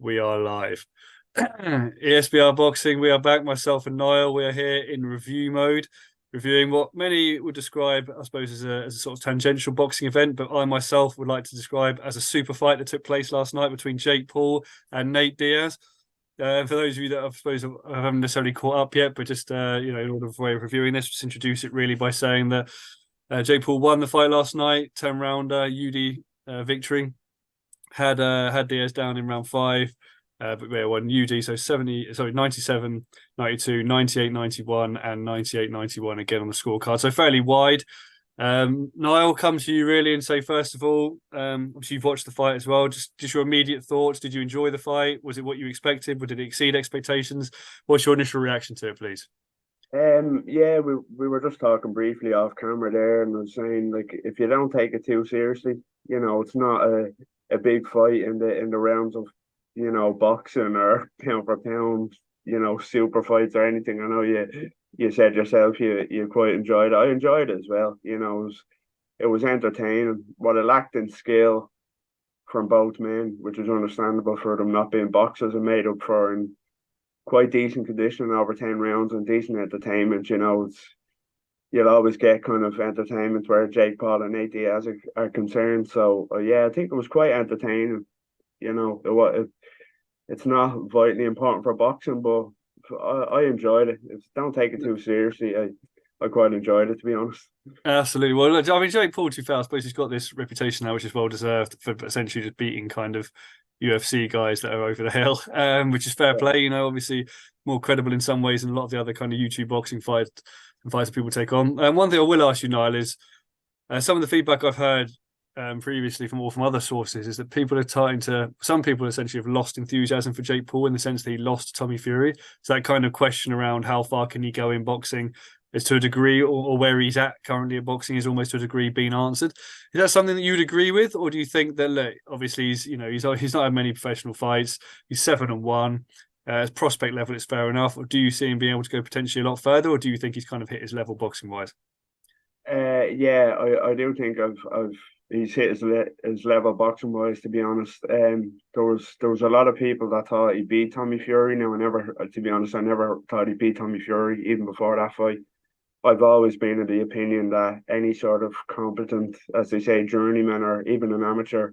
We are live. ESBR Boxing, we are back, myself and Niall. We are here in review mode, reviewing what many would describe, I suppose, as a sort of tangential boxing event, but I myself would like to describe as a super fight that took place last night between Jake Paul and Nate Diaz. For those of you that I suppose haven't necessarily caught up yet, but just in order of way of reviewing this, just introduce it really by saying that Jake Paul won the fight last night, 10-rounder UD victory. Had Diaz down in round 5, but we won UD, so 97, 92, 98, 91, and 98, 91 again on the scorecard. So fairly wide. Niall, come to you really and say, first of all, obviously you've watched the fight as well. Just your immediate thoughts. Did you enjoy the fight? Was it what you expected? Did it exceed expectations? What's your initial reaction to it, please? Yeah, we were just talking briefly off camera there, and I was saying, like, if you don't take it too seriously, it's not a big fight in the realms of boxing or pound for pound, super fights or anything. I know you said yourself you quite enjoyed it. I enjoyed it as well. It was entertaining. What it lacked in skill from both men, which is understandable for them not being boxers, and made up for in quite decent conditioning over 10 rounds and decent entertainment. You'll always get kind of entertainment where Jake Paul and Nate Diaz are concerned. So yeah, I think it was quite entertaining. It's not vitally important for boxing, but I enjoyed it. Don't take it too seriously. I quite enjoyed it, to be honest. Absolutely. Well, look, I mean, Jake Paul, to be fair, I suppose he's got this reputation now, which is well deserved for essentially just beating kind of UFC guys that are over the hill, which is fair play. Obviously more credible in some ways than a lot of the other kind of YouTube boxing fights that people take on. One thing I will ask you, Niall, is some of the feedback I've heard previously from other sources is that some people essentially have lost enthusiasm for Jake Paul in the sense that he lost to Tommy Fury. So that kind of question around how far can he go in boxing is to a degree, or where he's at currently at boxing is almost to a degree being answered. Is that something that you'd agree with, or do you think that, look, obviously he's not had many professional fights, he's 7-1, his prospect level is fair enough, or do you see him being able to go potentially a lot further, or do you think he's kind of hit his level boxing wise? Yeah, I do think he's hit his level boxing wise. To be honest, there was a lot of people that thought he beat Tommy Fury. Now, to be honest, I never thought he beat Tommy Fury even before that fight. I've always been of the opinion that any sort of competent, as they say, journeyman or even an amateur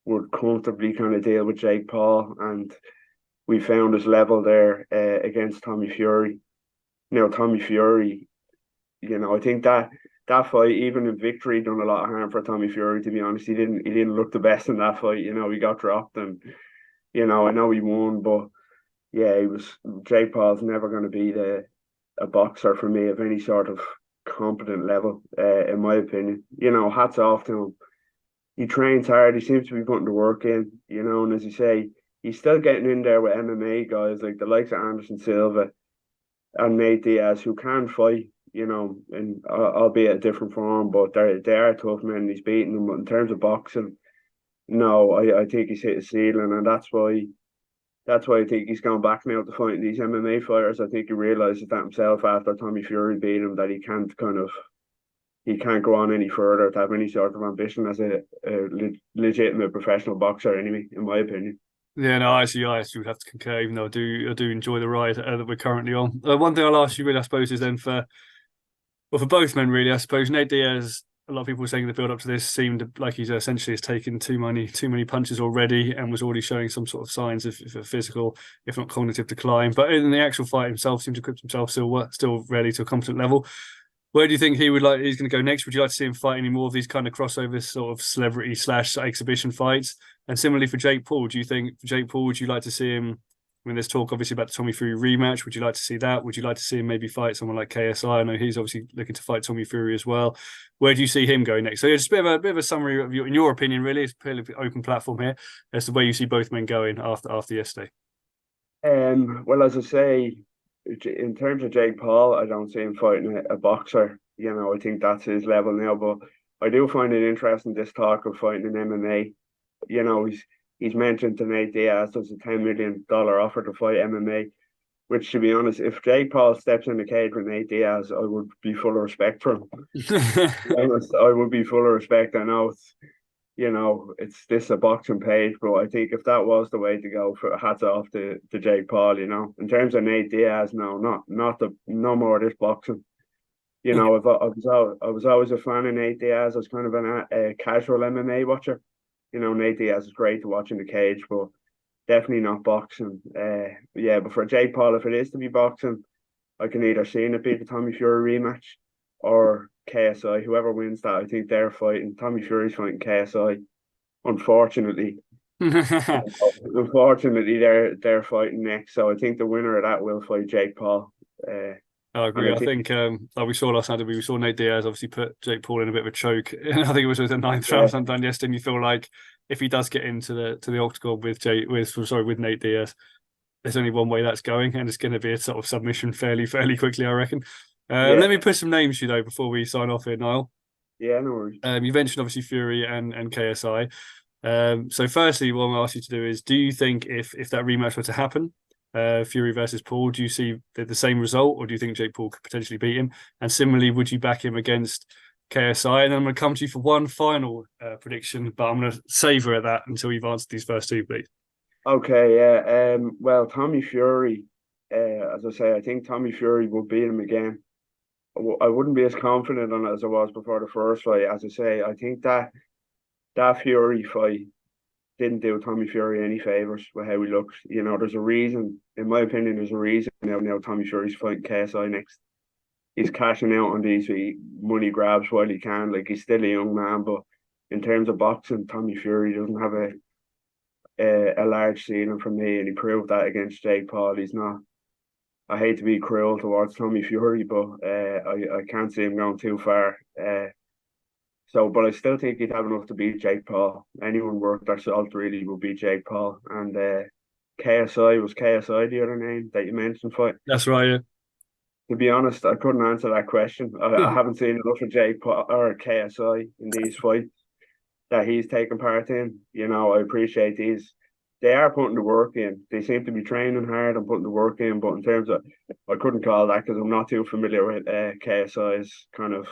would comfortably kind of deal with Jake Paul, and we found his level there against Tommy Fury. Now, Tommy Fury, I think that fight, even in victory, done a lot of harm for Tommy Fury. To be honest, he didn't look the best in that fight. He got dropped, and I know he won, but yeah, Jake Paul's never going to be a boxer for me of any sort of competent level, in my opinion. Hats off to him. He trains hard. He seems to be putting the work in. And as you say, he's still getting in there with MMA guys like the likes of Anderson Silva and Nate Diaz, who can fight. And albeit a different form, but they are tough men. He's beating them. But in terms of boxing, no, I think he's hit a ceiling, and that's why I think he's gone back now to fighting these MMA fighters. I think he realizes that himself after Tommy Fury beat him, that he can't go on any further to have any sort of ambition as a legitimate professional boxer. Anyway, in my opinion. Yeah, no, I actually would have to concur, even though I do enjoy the ride that we're currently on. One thing I'll ask you, really, I suppose, is then for both men, really, I suppose Nate Diaz. A lot of people were saying the build up to this seemed like he's essentially has taken too many punches already, and was already showing some sort of signs of physical, if not cognitive, decline. But in the actual fight himself, seemed to equip himself still ready to a competent level. Where do you think he's going to go next? Would you like to see him fight any more of these kind of crossover sort of celebrity / exhibition fights? And similarly for Jake Paul, do you think for Jake Paul, would you like to see him? I mean, there's talk obviously about the Tommy Fury rematch. Would you like to see that? Would you like to see him maybe fight someone like KSI? I know he's obviously looking to fight Tommy Fury as well. Where do you see him going next? So yeah, just a bit of a summary of in your opinion, really. It's a fairly open platform here as to where you see both men going after yesterday. Well, as I say, in terms of Jake Paul, I don't see him fighting a boxer. I think that's his level now. But I do find it interesting, this talk of fighting in MMA. He's mentioned to Nate Diaz there's a $10 million offer to fight MMA, which, to be honest, if Jake Paul steps in the cage with Nate Diaz, I would be full of respect for him. To be honest, I would be full of respect. I know it's this a boxing page, but I think if that was the way to go, for hats off to Jake Paul. In terms of Nate Diaz, no, no more of this boxing. I was always a fan of Nate Diaz. I was kind of a casual MMA watcher. Nate Diaz is great to watch in the cage, but definitely not boxing. Yeah, but for Jake Paul, if it is to be boxing, I can either see it be the Tommy Fury rematch or KSI. Whoever wins that, I think they're fighting. Tommy Fury's fighting KSI. Unfortunately, unfortunately, they're fighting next. So I think the winner of that will fight Jake Paul. I And agree. I think like we saw last night, we saw Nate Diaz obviously put Jake Paul in a bit of a choke. I think it was with the ninth round sometime yesterday. And you feel like if he does get into the octagon with Nate Diaz, there's only one way that's going, and it's going to be a sort of submission fairly quickly, I reckon. Let me put some names to you though before we sign off here, Niall. Yeah, no worries. You mentioned obviously Fury and KSI. So firstly, what I'm going to ask you to do is, do you think if that rematch were to happen, Fury versus Paul, do you see the same result, or do you think Jake Paul could potentially beat him? And similarly, would you back him against KSI? And then I'm going to come to you for one final prediction, but I'm going to savour at that until you've answered these first two, please. Okay, yeah. Well, Tommy Fury, as I say, I think Tommy Fury will beat him again. I wouldn't be as confident on it as I was before the first fight. As I say, I think that Fury fight didn't do Tommy Fury any favors with how he looks. There's a reason, in my opinion, there's a reason now Tommy Fury's fighting KSI next. He's cashing out on these money grabs while he can. Like, he's still a young man, but in terms of boxing, Tommy Fury doesn't have a large ceiling for me, and he proved that against Jake Paul. He's not. I hate to be cruel towards Tommy Fury, but I can't see him going too far. But I still think he'd have enough to beat Jake Paul. Anyone worth their salt really will beat Jake Paul. And KSI the other name that you mentioned fight? That's right. Yeah. To be honest, I couldn't answer that question. I haven't seen enough of Jake Paul or KSI in these fights that he's taken part in. I appreciate these. They are putting the work in. They seem to be training hard and putting the work in. But in terms of, I couldn't call that because I'm not too familiar with KSI's kind of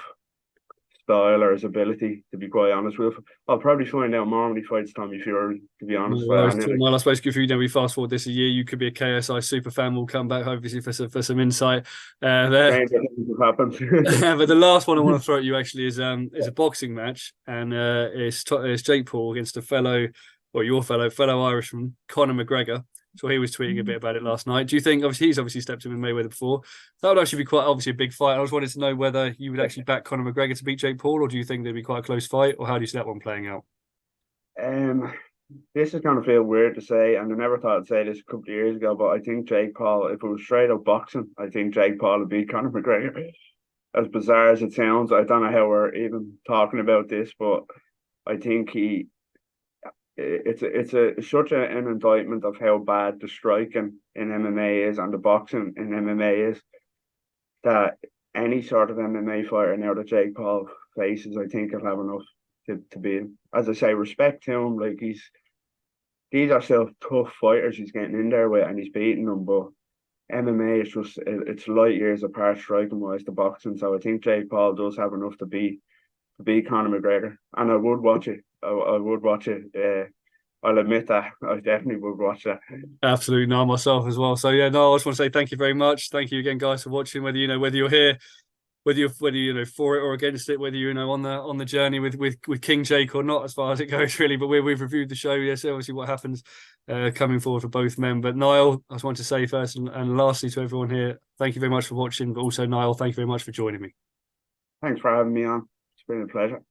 style or his ability, to be quite honest with. I'll probably find out more when he fights Tommy Fury, to be honest. Well, I suppose if we fast forward this a year, you could be a KSI super fan. We'll come back obviously for some insight there. But the last one I want to throw at you actually is a boxing match, and it's Jake Paul against your fellow Irishman, Conor McGregor. So he was tweeting a bit about it last night. Do you think, obviously, he's obviously stepped in with Mayweather before, that would actually be quite obviously a big fight? I just wanted to know whether you would actually back Conor McGregor to beat Jake Paul, or do you think there'd be quite a close fight, or how do you see that one playing out? This is going to feel weird to say, and I never thought I'd say this a couple of years ago, but I think Jake Paul, if it was straight up boxing, I think Jake Paul would beat Conor McGregor. As bizarre as it sounds, I don't know how we're even talking about this, but I think it's such an indictment of how bad the striking in MMA is and the boxing in MMA is, that any sort of MMA fighter now that Jake Paul faces, I think he'll have enough to beat him. As I say, respect to him. Like, these are still tough fighters he's getting in there with, and he's beating them. But MMA is just, it's light years apart striking wise to boxing. So I think Jake Paul does have enough to beat Conor McGregor, and I would watch it. I would watch it. I'll admit that I definitely would watch that. Absolutely, no, myself as well. So yeah, no, I just want to say thank you very much. Thank you again, guys, for watching. Whether you're here, whether you're for it or against it, whether you're on the journey with King Jake or not, as far as it goes, really. But we've reviewed the show. Yes, obviously what happens coming forward for both men. But Niall, I just want to say first and lastly to everyone here, thank you very much for watching. But also, Niall, thank you very much for joining me. Thanks for having me on. It's been a pleasure.